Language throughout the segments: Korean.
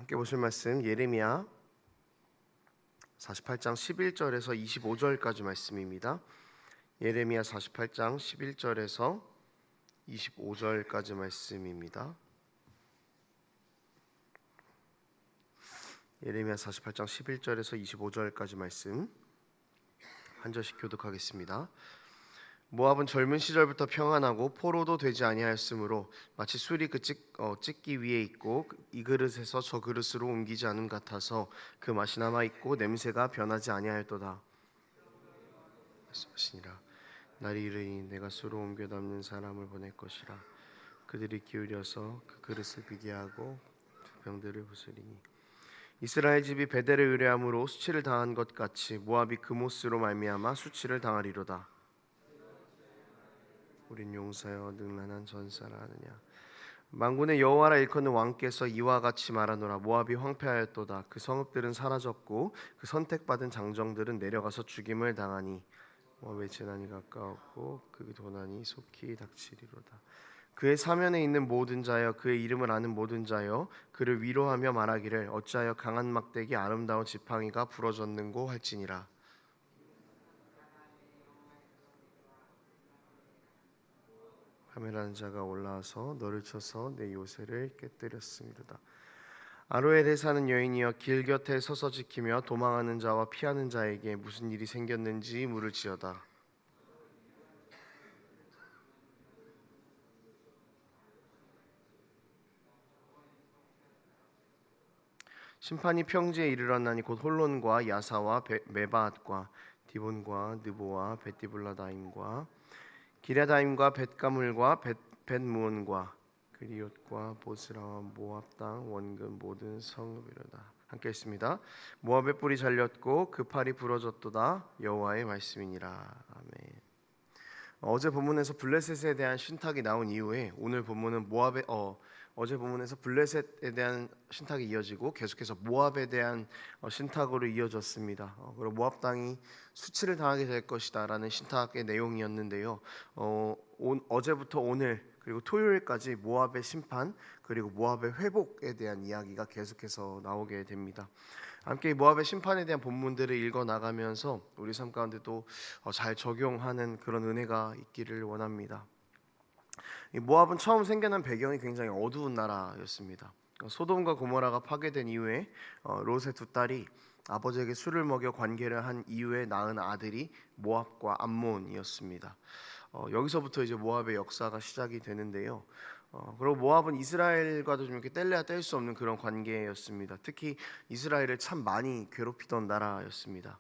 함께 보실 말씀 예레미야 48장 11절에서 25절까지 말씀입니다. 예레미야 48장 11절에서 25절까지 말씀입니다. 예레미야 48장 11절에서 25절까지 말씀 한 절씩 교독하겠습니다. 모압은 젊은 시절부터 평안하고 포로도 되지 아니하였으므로 마치 술이 찢기 위에 있고 이 그릇에서 저 그릇으로 옮기지 않음 같아서 그 맛이 남아 있고 냄새가 변하지 아니하였도다. 말씀하시니라. 날이 이르니 내가 수로 옮겨 담는 사람을 보낼 것이라. 그들이 기울여서 그 그릇을 비게 하고 두 병들을 부수리니 이스라엘 집이 베델을 의뢰함으로 수치를 당한 것 같이 모압이 그모스로 말미암아 수치를 당하리로다. 우린 용사여 능란한 전사라 하느냐. 만군의 여호와라 일컫는 왕께서 이와 같이 말하노라. 모압이 황폐하였도다. 그 성읍들은 사라졌고 그 선택받은 장정들은 내려가서 죽임을 당하니 모압의 재난이 가까웠고 그 도난이 속히 닥치리로다. 그의 사면에 있는 모든 자여 그의 이름을 아는 모든 자여 그를 위로하며 말하기를 어찌하여 강한 막대기 아름다운 지팡이가 부러졌는고 할지니라. 하멜라는 자가 올라와서 너를 쳐서 내 요새를 깨뜨렸음이로다. 아로엘에 사는 여인이여 길 곁에 서서 지키며 도망하는 자와 피하는 자에게 무슨 일이 생겼는지 물을지어다. 심판이 평지에 이르렀나니 곧 홀론과 야사와 메바앗과 디본과 느보와 벳디블라다임과 기랴다임과 벳가물과 벳무온과 그리옷과 보스라와 모압 땅 원근 모든 성읍이로다. 함께 있습니다. 모압의 뿔이 잘렸고 그 팔이 부러졌도다. 여호와의 말씀이니라. 아멘. 어제 본문에서 블레셋에 대한 신탁이 나온 이후에 오늘 본문은 어제 본문에서 블레셋에 대한 신탁이 이어지고 계속해서 모압에 대한 신탁으로 이어졌습니다. 그리고 모압 땅이 수치를 당하게 될 것이다라는 신탁의 내용이었는데요. 어제부터 오늘 그리고 토요일까지 모압의 심판 그리고 모압의 회복에 대한 이야기가 계속해서 나오게 됩니다. 함께 모압의 심판에 대한 본문들을 읽어 나가면서 우리 삶 가운데도 잘 적용하는 그런 은혜가 있기를 원합니다. 이 모압은 처음 생겨난 배경이 굉장히 어두운 나라였습니다. 소돔과 고모라가 파괴된 이후에 롯의 두 딸이 아버지에게 술을 먹여 관계를 한 이후에 낳은 아들이 모압과 암몬이었습니다. 여기서부터 이제 모압의 역사가 시작이 되는데요. 그리고 모압은 이스라엘과도 좀 이렇게 뗄래야 뗄 수 없는 그런 관계였습니다. 특히 이스라엘을 참 많이 괴롭히던 나라였습니다.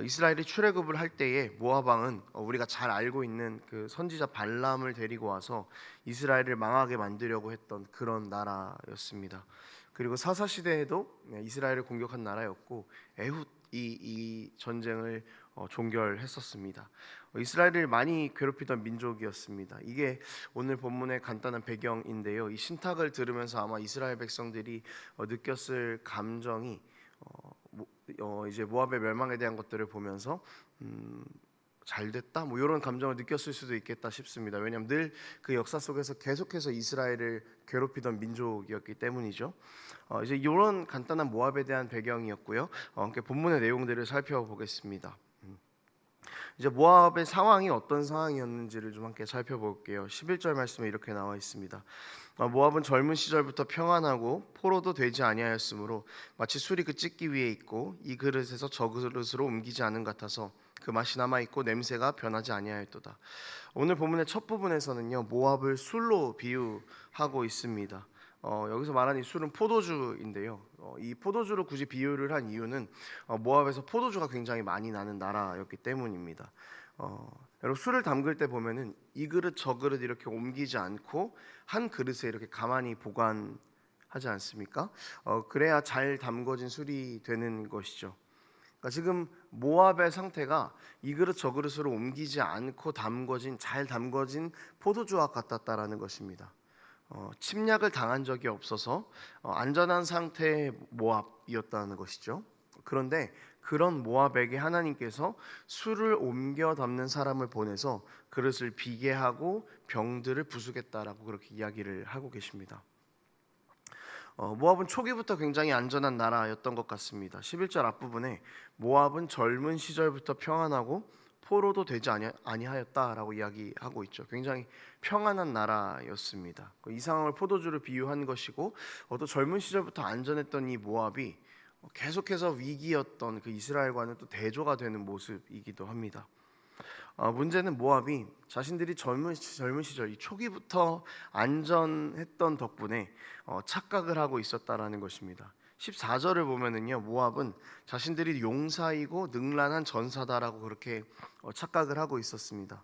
이스라엘이 출애굽을 할 때에 모압 왕은 우리가 잘 알고 있는 그 선지자 발람을 데리고 와서 이스라엘을 망하게 만들려고 했던 그런 나라였습니다. 그리고 사사 시대에도 이스라엘을 공격한 나라였고 에훗 이 전쟁을 종결했었습니다. 이스라엘을 많이 괴롭히던 민족이었습니다. 이게 오늘 본문의 간단한 배경인데요. 이 신탁을 들으면서 아마 이스라엘 백성들이 느꼈을 감정이 이제 모압의 멸망에 대한 것들을 보면서 잘됐다 뭐 이런 감정을 느꼈을 수도 있겠다 싶습니다. 왜냐하면 늘 그 역사 속에서 계속해서 이스라엘을 괴롭히던 민족이었기 때문이죠. 이제 이런 간단한 모압에 대한 배경이었고요. 함께 본문의 내용들을 살펴보겠습니다. 이제 모압의 상황이 어떤 상황이었는지를 좀 함께 살펴볼게요. 11절 말씀에 이렇게 나와 있습니다. 모압은 젊은 시절부터 평안하고 포로도 되지 아니하였으므로 마치 술이 찢기 위에 있고 이 그릇에서 저 그릇으로 옮기지 않은 같아서 그 맛이 남아 있고 냄새가 변하지 아니하였도다. 오늘 본문의 첫 부분에서는요 모압을 술로 비유하고 있습니다. 여기서 말하는 이 술은 포도주인데요. 이 포도주로 굳이 비유를 한 이유는 모압에서 포도주가 굉장히 많이 나는 나라였기 때문입니다. 여러분 술을 담글 때 보면은 이 그릇 저 그릇 이렇게 옮기지 않고 한 그릇에 이렇게 가만히 보관하지 않습니까? 그래야 잘 담궈진 술이 되는 것이죠. 그러니까 지금 모압의 상태가 이 그릇 저 그릇으로 옮기지 않고 잘 담궈진 포도주와 같았다라는 것입니다. 침략을 당한 적이 없어서 안전한 상태의 모압이었다는 것이죠. 그런데 그런 모압에게 하나님께서 술을 옮겨 담는 사람을 보내서 그릇을 비게 하고 병들을 부수겠다라고 그렇게 이야기를 하고 계십니다. 모압은 초기부터 굉장히 안전한 나라였던 것 같습니다. 11절 앞부분에 모압은 젊은 시절부터 평안하고 포로도 되지 아니하였다라고 이야기하고 있죠. 굉장히 평안한 나라였습니다. 이 상황을 포도주로 비유한 것이고, 또 젊은 시절부터 안전했던 이 모압이 계속해서 위기였던 그 이스라엘과는 또 대조가 되는 모습이기도 합니다. 문제는 모압이 자신들이 젊은 시절 이 초기부터 안전했던 덕분에 착각을 하고 있었다라는 것입니다. 14절을 보면은요, 모압은 자신들이 용사이고 능란한 전사다라고 그렇게 착각을 하고 있었습니다.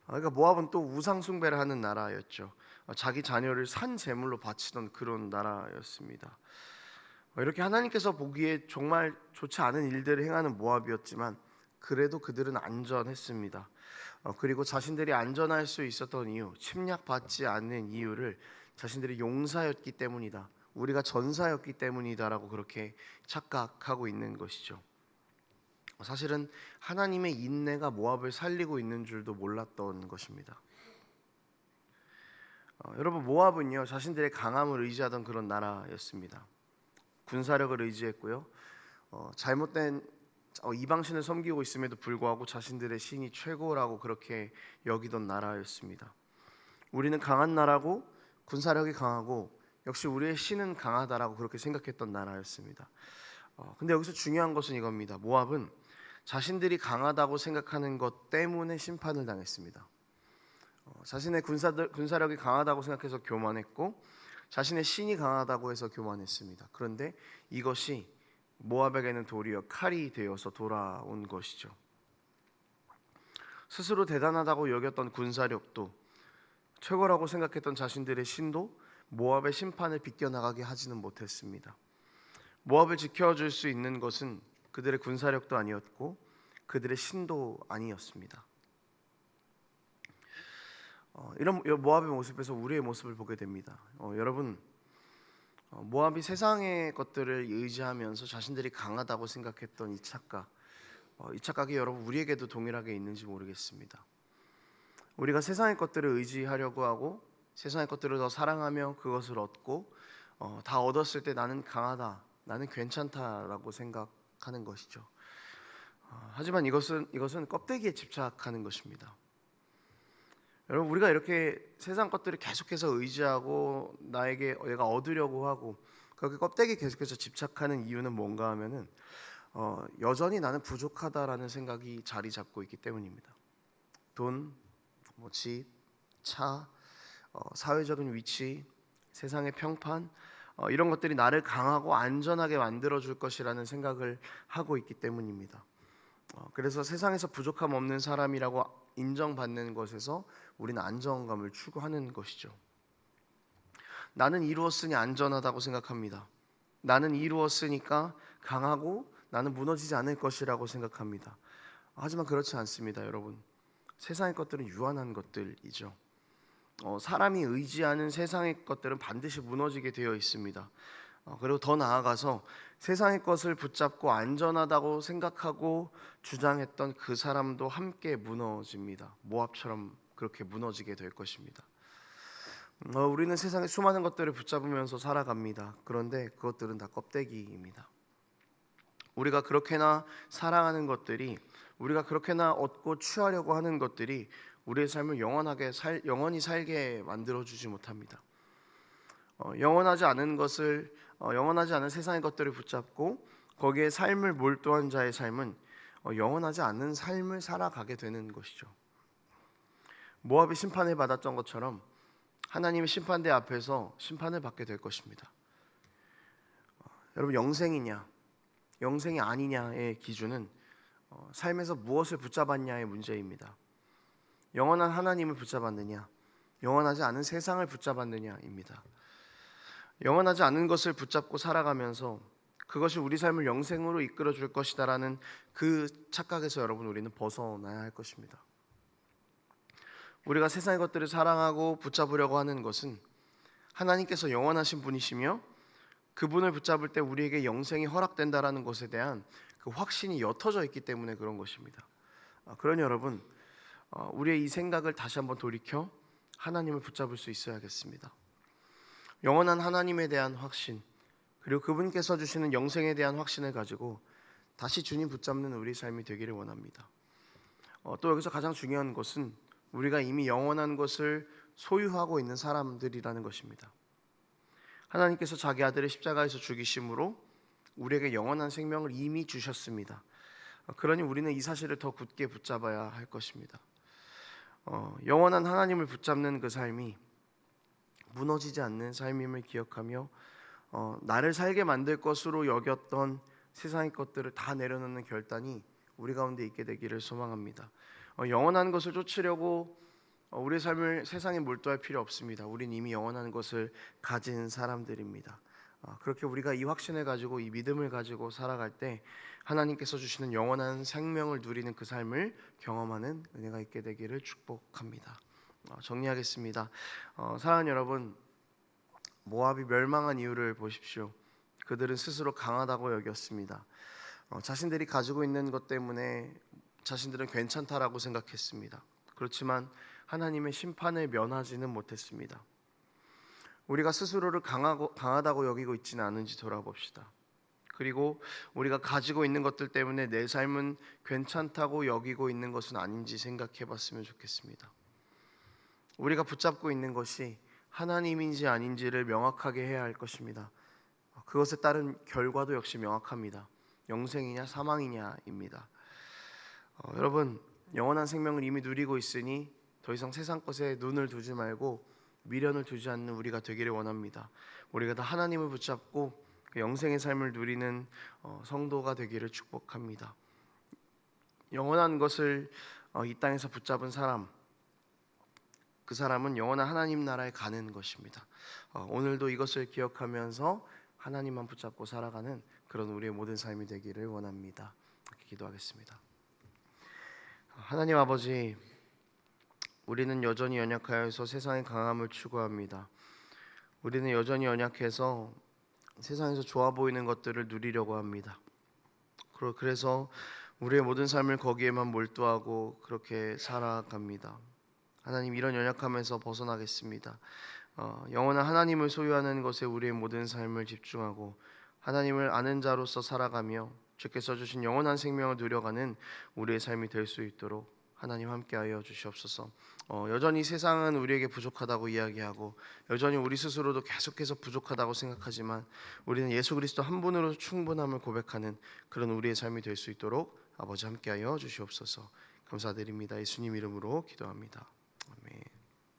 그러니까 모압은 또 우상 숭배를 하는 나라였죠. 자기 자녀를 산 제물로 바치던 그런 나라였습니다. 이렇게 하나님께서 보기에 정말 좋지 않은 일들을 행하는 모압이었지만 그래도 그들은 안전했습니다. 그리고 자신들이 안전할 수 있었던 이유, 침략받지 않는 이유를 자신들이 용사였기 때문이다, 우리가 전사였기 때문이다라고 그렇게 착각하고 있는 것이죠. 사실은 하나님의 인내가 모압을 살리고 있는 줄도 몰랐던 것입니다. 여러분, 모압은요 자신들의 강함을 의지하던 그런 나라였습니다. 군사력을 의지했고요. 잘못된 이방신을 섬기고 있음에도 불구하고 자신들의 신이 최고라고 그렇게 여기던 나라였습니다. 우리는 강한 나라고 군사력이 강하고 역시 우리의 신은 강하다라고 그렇게 생각했던 나라였습니다. 근데 여기서 중요한 것은 이겁니다. 모압은 자신들이 강하다고 생각하는 것 때문에 심판을 당했습니다. 자신의 군사력이 강하다고 생각해서 교만했고 자신의 신이 강하다고 해서 교만했습니다. 그런데 이것이 모압에게는 도리어 칼이 되어서 돌아온 것이죠. 스스로 대단하다고 여겼던 군사력도, 최고라고 생각했던 자신들의 신도 모압의 심판을 비껴나가게 하지는 못했습니다. 모압을 지켜줄 수 있는 것은 그들의 군사력도 아니었고 그들의 신도 아니었습니다. 이런 모압의 모습에서 우리의 모습을 보게 됩니다. 여러분, 모압이 세상의 것들을 의지하면서 자신들이 강하다고 생각했던 이 착각이 여러분 우리에게도 동일하게 있는지 모르겠습니다. 우리가 세상의 것들을 의지하려고 하고 세상의 것들을 더 사랑하며 그것을 얻고 다 얻었을 때 나는 강하다, 나는 괜찮다라고 생각하는 것이죠. 하지만 이것은 껍데기에 집착하는 것입니다. 여러분, 우리가 이렇게 세상 것들을 계속해서 의지하고 내가 얻으려고 하고 그렇게 껍데기에 계속해서 집착하는 이유는 뭔가 하면은 여전히 나는 부족하다라는 생각이 자리 잡고 있기 때문입니다. 돈, 집, 차, 사회적인 위치, 세상의 평판, 이런 것들이 나를 강하고 안전하게 만들어줄 것이라는 생각을 하고 있기 때문입니다. 그래서 세상에서 부족함 없는 사람이라고 인정받는 것에서 우리는 안정감을 추구하는 것이죠. 나는 이루었으니 안전하다고 생각합니다. 나는 이루었으니까 강하고 나는 무너지지 않을 것이라고 생각합니다. 하지만 그렇지 않습니다, 여러분. 세상의 것들은 유한한 것들이죠. 사람이 의지하는 세상의 것들은 반드시 무너지게 되어 있습니다. 그리고 더 나아가서 세상의 것을 붙잡고 안전하다고 생각하고 주장했던 그 사람도 함께 무너집니다. 모압처럼 그렇게 무너지게 될 것입니다. 우리는 세상의 수많은 것들을 붙잡으면서 살아갑니다. 그런데 그것들은 다 껍데기입니다. 우리가 그렇게나 사랑하는 것들이, 우리가 그렇게나 얻고 취하려고 하는 것들이 우리의 삶을 영원히 살게 만들어주지 못합니다. 영원하지 않은 세상의 것들을 붙잡고 거기에 삶을 몰두한 자의 삶은 영원하지 않은 삶을 살아가게 되는 것이죠. 모압이 심판을 받았던 것처럼 하나님의 심판대 앞에서 심판을 받게 될 것입니다. 여러분, 영생이냐 영생이 아니냐의 기준은 삶에서 무엇을 붙잡았냐의 문제입니다. 영원한 하나님을 붙잡았느냐, 영원하지 않은 세상을 붙잡았느냐입니다. 영원하지 않은 것을 붙잡고 살아가면서 그것이 우리 삶을 영생으로 이끌어 줄 것이다라는 그 착각에서 여러분 우리는 벗어나야 할 것입니다. 우리가 세상의 것들을 사랑하고 붙잡으려고 하는 것은 하나님께서 영원하신 분이시며 그분을 붙잡을 때 우리에게 영생이 허락된다라는 것에 대한 그 확신이 옅어져 있기 때문에 그런 것입니다. 그러니 여러분, 우리의 이 생각을 다시 한번 돌이켜 하나님을 붙잡을 수 있어야겠습니다. 영원한 하나님에 대한 확신, 그리고 그분께서 주시는 영생에 대한 확신을 가지고 다시 주님 붙잡는 우리 삶이 되기를 원합니다. 또 여기서 가장 중요한 것은 우리가 이미 영원한 것을 소유하고 있는 사람들이라는 것입니다. 하나님께서 자기 아들을 십자가에서 죽이심으로 우리에게 영원한 생명을 이미 주셨습니다. 그러니 우리는 이 사실을 더 굳게 붙잡아야 할 것입니다. 영원한 하나님을 붙잡는 그 삶이 무너지지 않는 삶임을 기억하며 나를 살게 만들 것으로 여겼던 세상의 것들을 다 내려놓는 결단이 우리 가운데 있게 되기를 소망합니다. 영원한 것을 쫓으려고 우리의 삶을 세상에 몰두할 필요 없습니다. 우린 이미 영원한 것을 가진 사람들입니다. 그렇게 우리가 이 확신을 가지고 이 믿음을 가지고 살아갈 때 하나님께서 주시는 영원한 생명을 누리는 그 삶을 경험하는 은혜가 있게 되기를 축복합니다. 정리하겠습니다. 사랑하는 여러분, 모압이 멸망한 이유를 보십시오. 그들은 스스로 강하다고 여겼습니다. 자신들이 가지고 있는 것 때문에 자신들은 괜찮다라고 생각했습니다. 그렇지만 하나님의 심판을 면하지는 못했습니다. 우리가 스스로를 강하다고 여기고 있지는 않은지 돌아봅시다. 그리고 우리가 가지고 있는 것들 때문에 내 삶은 괜찮다고 여기고 있는 것은 아닌지 생각해 봤으면 좋겠습니다. 우리가 붙잡고 있는 것이 하나님인지 아닌지를 명확하게 해야 할 것입니다. 그것에 따른 결과도 역시 명확합니다. 영생이냐 사망이냐입니다. 여러분, 영원한 생명을 이미 누리고 있으니 더 이상 세상 것에 눈을 두지 말고 미련을 두지 않는 우리가 되기를 원합니다. 우리가 다 하나님을 붙잡고 그 영생의 삶을 누리는 성도가 되기를 축복합니다. 영원한 것을 이 땅에서 붙잡은 사람, 그 사람은 영원한 하나님 나라에 가는 것입니다. 오늘도 이것을 기억하면서 하나님만 붙잡고 살아가는 그런 우리의 모든 삶이 되기를 원합니다. 이렇게 기도하겠습니다. 하나님 아버지, 우리는 여전히 연약하여서 세상의 강함을 추구합니다. 우리는 여전히 연약해서 세상에서 좋아 보이는 것들을 누리려고 합니다. 그래서 우리의 모든 삶을 거기에만 몰두하고 그렇게 살아갑니다. 하나님, 이런 연약함에서 벗어나겠습니다. 영원한 하나님을 소유하는 것에 우리의 모든 삶을 집중하고 하나님을 아는 자로서 살아가며 주께서 주신 영원한 생명을 누려가는 우리의 삶이 될 수 있도록 하나님 함께하여 주시옵소서. 여전히 세상은 우리에게 부족하다고 이야기하고 여전히 우리 스스로도 계속해서 부족하다고 생각하지만 우리는 예수 그리스도 한 분으로 충분함을 고백하는 그런 우리의 삶이 될 수 있도록 아버지 함께하여 주시옵소서. 감사드립니다. 예수님 이름으로 기도합니다. 아멘.